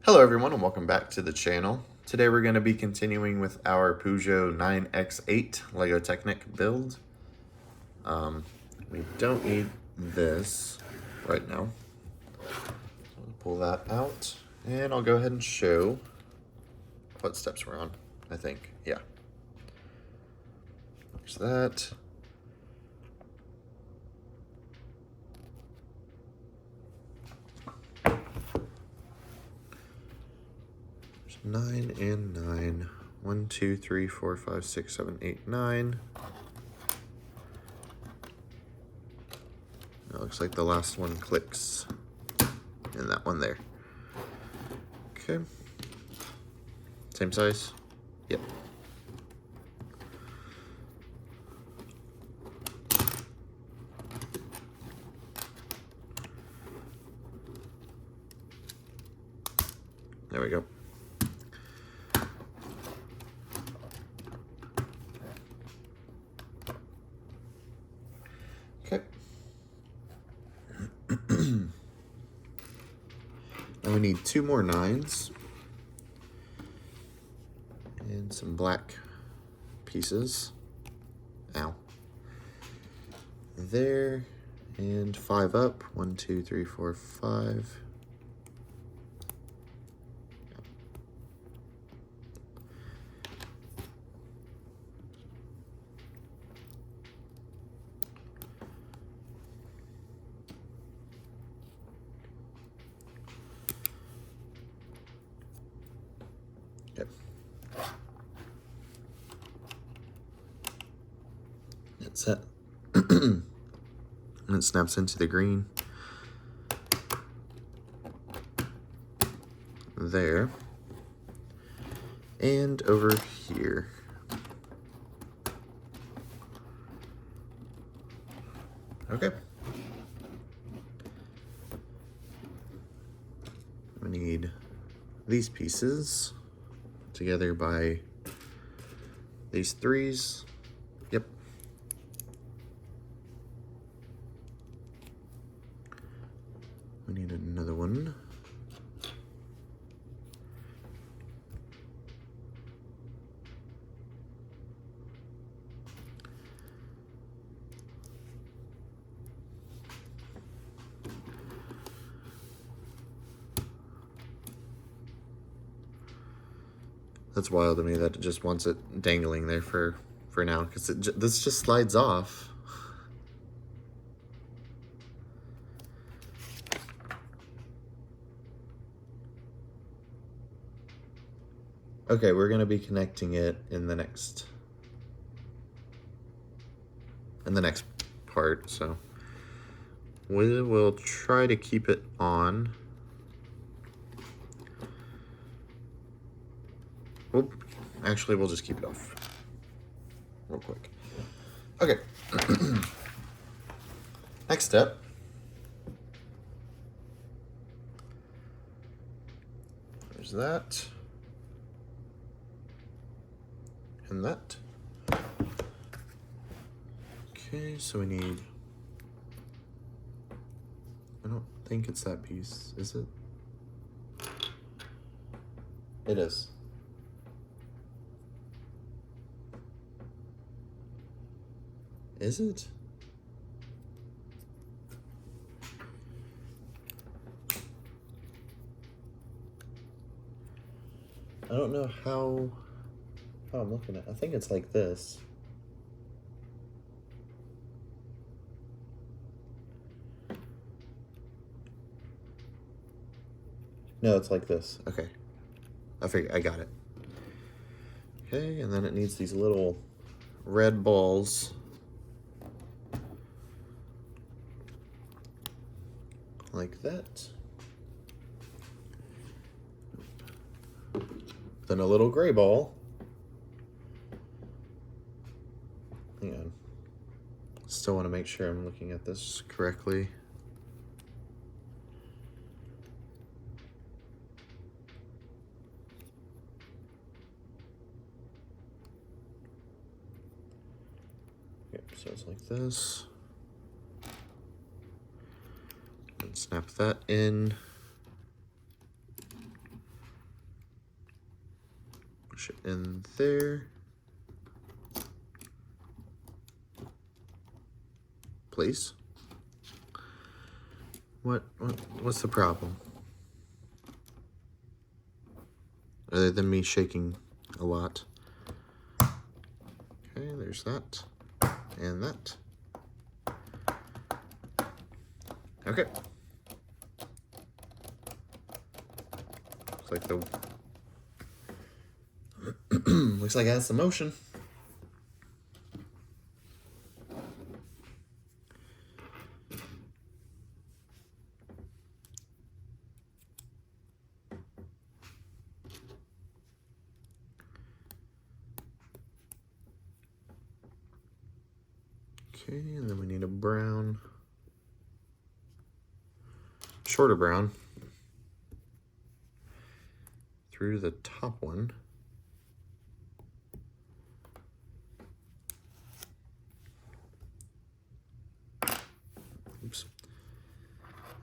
Hello everyone and welcome back to the channel. Today we're going to be continuing with our Peugeot 9X8 Lego Technic build. We don't need this right now. So I'll pull that out and I'll go ahead and show what steps we're on, I think. Yeah. There's that. There's 9 and 9. 1, 2, 3, 4, 5, 6, 7, 8, 9. It looks like the last one clicks in that one there. Okay. Same size? Yep. There we go. Okay. Now we need 2 more 9s and some black pieces. Ow. There, and 5 up. 1, 2, 3, 4, 5. Yep. That's it. And it snaps into the green. There. And over here. Okay. We need these pieces together by these 3s. Yep. We need another one. That's wild to me that it just wants it dangling there for now, because this just slides off. Okay, we're gonna be connecting it in the next part, so we will try to keep it on. Oop. Actually, we'll just keep it off real quick. Okay. Next step. There's that. And that. Okay, so we need... I don't think it's that piece, is it? It is. Is it? I don't know how I'm looking at. I think it's like this. No, it's like this. Okay. I got it. Okay, and then it needs these little red balls. Like that. Then a little gray ball. Hang on. Still want to make sure I'm looking at this correctly. Yep, so it's like this. And snap that in. push it in there. Please. What's the problem? Other than me shaking a lot. Okay, there's that. And that. Okay. Looks like the looks like it has some motion. Okay, and then we need a brown, shorter brown through the top one. Oops.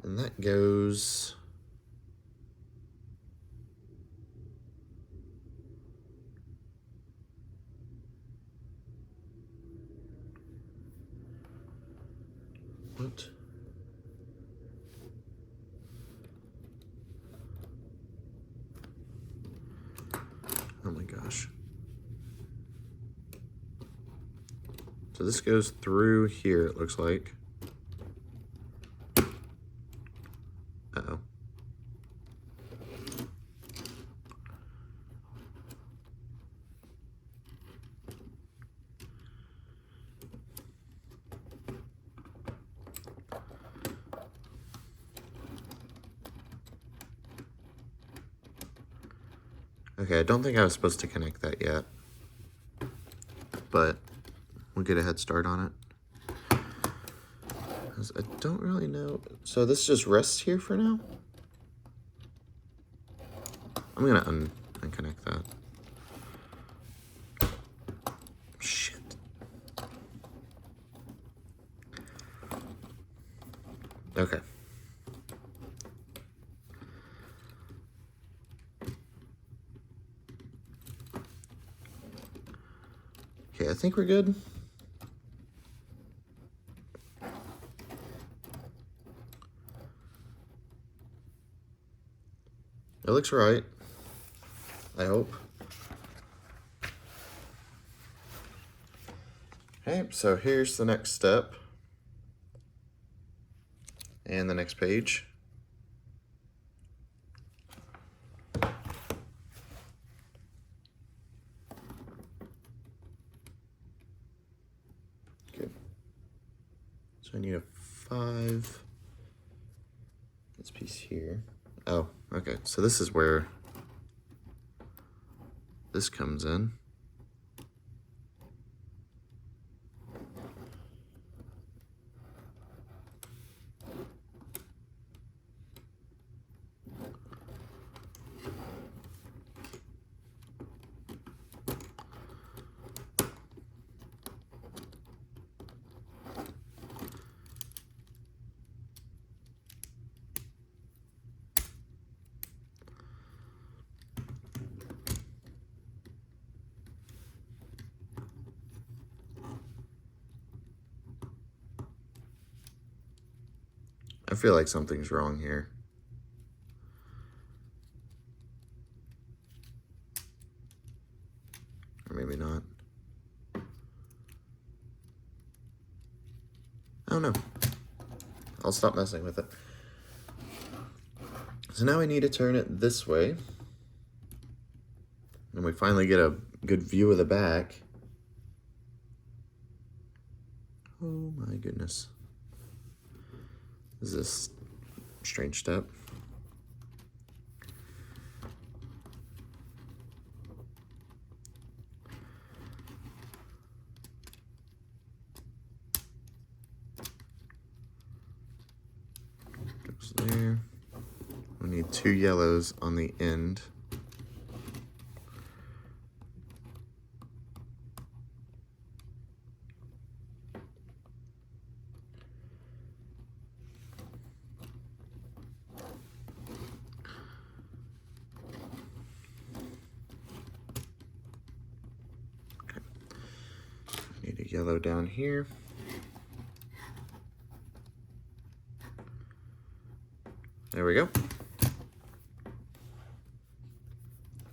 And that goes what? Oh my gosh. So this goes through here, it looks like. Uh-oh. Okay, I don't think I was supposed to connect that yet, but we'll get a head start on it. 'Cause I don't really know. So this just rests here for now? I'm gonna unconnect that. Shit. Okay. Okay, I think we're good. It looks right, I hope. Okay, so here's the next step. And the next page. Good. So I need a 5. This piece here. Oh, okay. So this is where this comes in. I feel like something's wrong here. Or maybe not. Oh no. I'll stop messing with it. So now we need to turn it this way. And we finally get a good view of the back. Oh my goodness. This is a strange step. Goes there. We need 2 yellows on the end. yellow down here. There we go.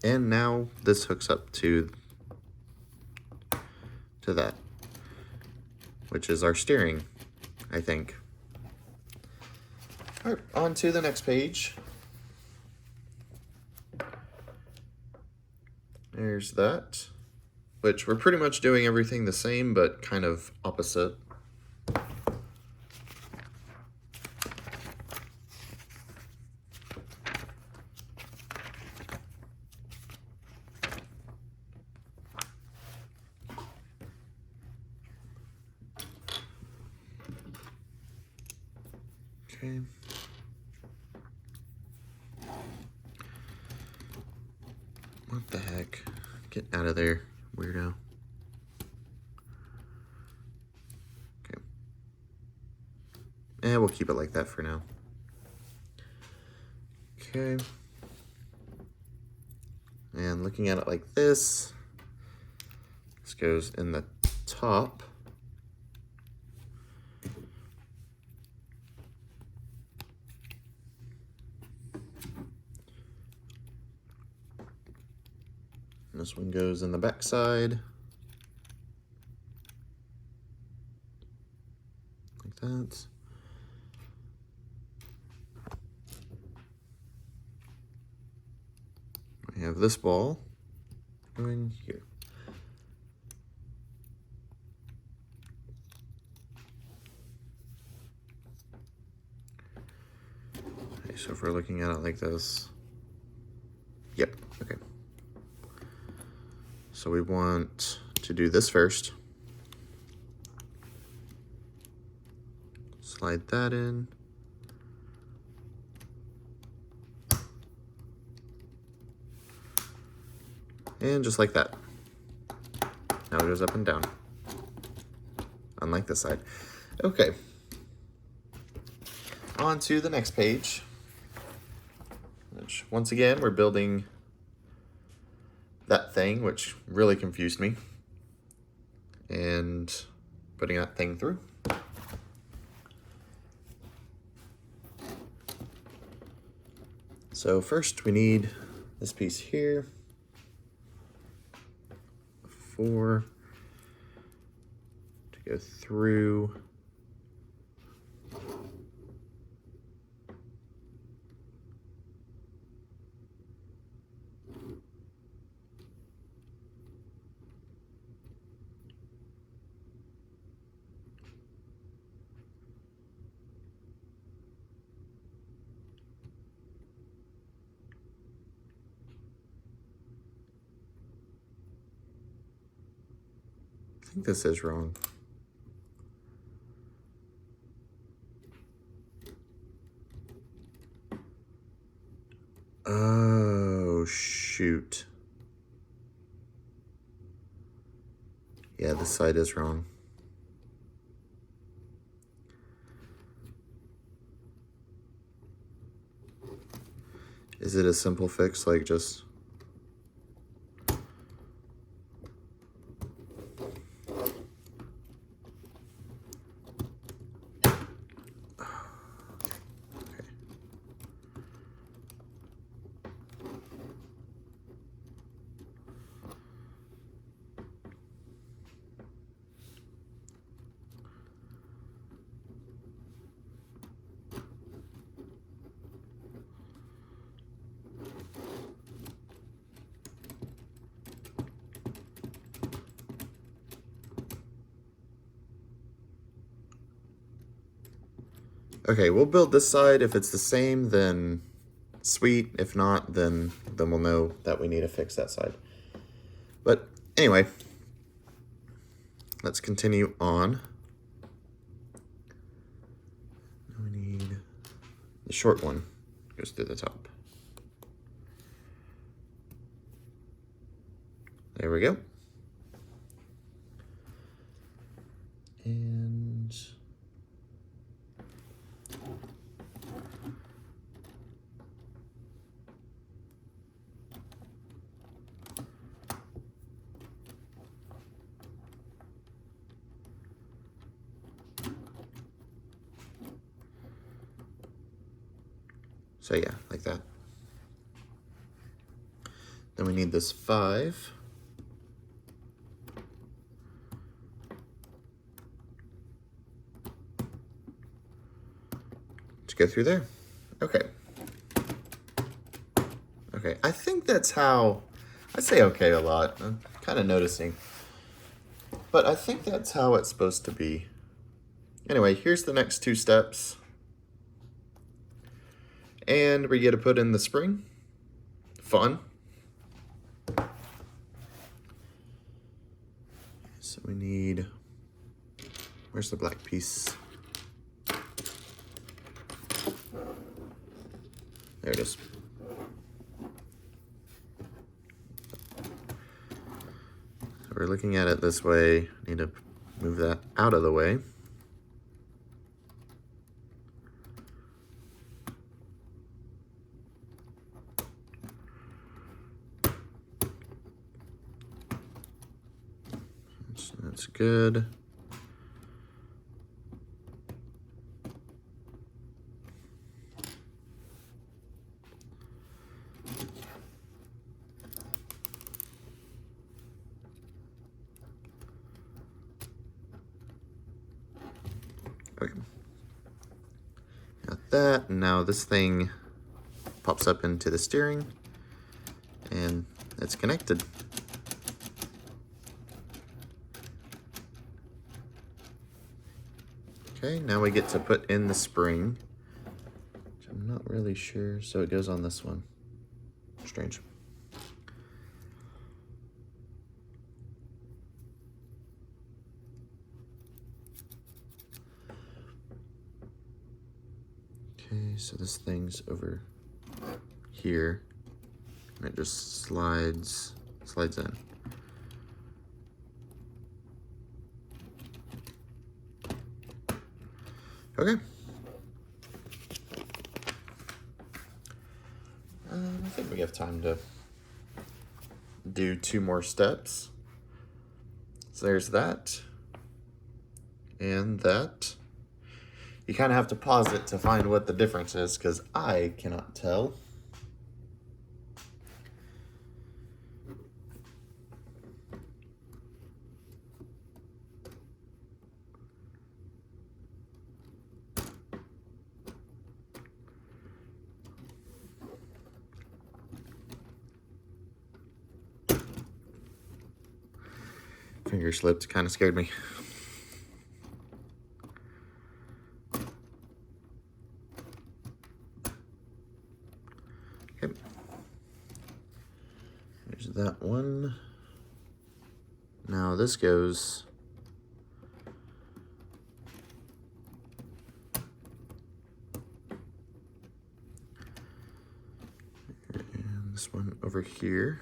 And now this hooks up to that, which is our steering, I think. All right, on to the next page. There's that, which we're pretty much doing everything the same, but kind of opposite. Okay. What the heck? Get out of there, weirdo. Okay. And we'll keep it like that for now. Okay. And looking at it like this goes in the top. This one goes in the back side, like that. We have this ball going here. Okay, so if we're looking at it like this, yep, okay. So we want to do this first. Slide that in. And just like that. Now it goes up and down. Unlike this side. Okay. On to the next page. Which, once again, we're building that thing, which really confused me, and putting that thing through. So first we need this piece here, 4 to go through. I think this is wrong. Oh, shoot. Yeah, this side is wrong. Is it a simple fix, like just... Okay, we'll build this side. If it's the same, then sweet. If not, then we'll know that we need to fix that side. But anyway, let's continue on. We need the short one, goes through the top. There we go. And So yeah, like that. Then we need this 5. To go through there. Okay. Okay, I think that's how, I say okay a lot. I'm kind of noticing. But I think that's how it's supposed to be. Anyway, here's the next 2 steps. And we get to put in the spring. Fun. So we need, where's the black piece? There it is. So we're looking at it this way. Need to move that out of the way. That's good. Okay. Got that. Now this thing pops up into the steering and it's connected. Okay, now we get to put in the spring, which I'm not really sure. So it goes on this one. Strange. Okay, so this thing's over here, and it just slides in. Okay. I think we have time to do 2 more steps. So there's that and that. You kind of have to pause it to find what the difference is, because I cannot tell. Finger slipped, kind of scared me. Okay. There's that one. Now this goes and this one over here.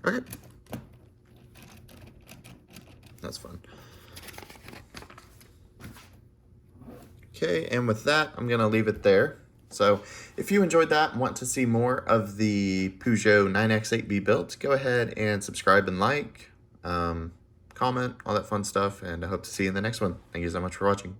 Okay. That's fun. Okay, and with that, I'm gonna leave it there. So if you enjoyed that and want to see more of the Peugeot 9X8B built, go ahead and subscribe and like, comment, all that fun stuff, and I hope to see you in the next one. Thank you so much for watching.